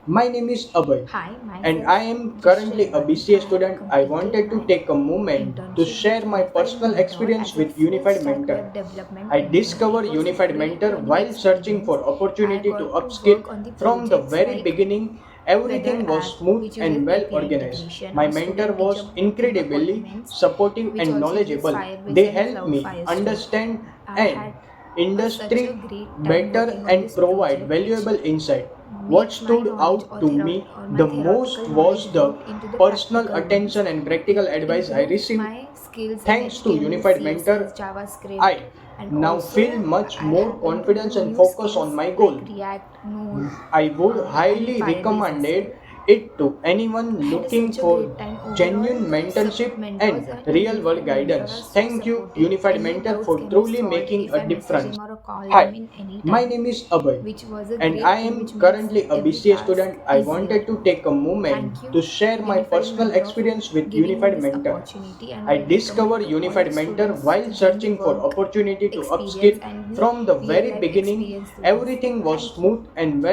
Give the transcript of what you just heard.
My name is Abhay, Hi, and I myself am currently a Vishrevan. BCA I have student. I completed wanted to my take a moment to internship share with my Unified personal Mentor experience as a with full Unified stack Mentor. web development I engineer. It discovered was a Unified great Mentor learning while searching experience. for I opportunity to got to upskill. work on the From the projects very like beginning, Weather everything was app, smooth which uses and well API organized. integration, My or mentor student teacher was booking incredibly appointments, supportive which and also uses knowledgeable. They Firebase and helped me Firestore. understand I and had such a industry great time better working on and this provide project, which valuable insight. What makes my stood knowledge out to me or my the most theoretical knowledge was the work into the personal practical ones. attention and practical It advice I improved received. my skills in Thanks to HTML, Unified CSS, Mentor, JavaScript, I and now feel also much I more happen to confidence do and new focus on skills my like goal. React, Node, I would and highly Firebase as well. recommend it to anyone I had looking such a for great time overall. genuine mentorship Mentors and at real world Unified Mentor are guidance. so Thank you, supportive. Unified Any Mentor, doubts for can be truly solved making if a I message difference. them or call them Hi, in any my time, name is Abhay, which was a and I great thing which am makes currently a every BCA task student. I easier. wanted to take a moment Thank you, to share my Unified personal Mentor, for experience with giving me Unified this Mentor. opportunity, and I I recommend discovered to all Unified the Mentor students while to gain the searching for work opportunity to experience upskill. and the From the real very life beginning, experience through this. everything was Thank you. smooth and well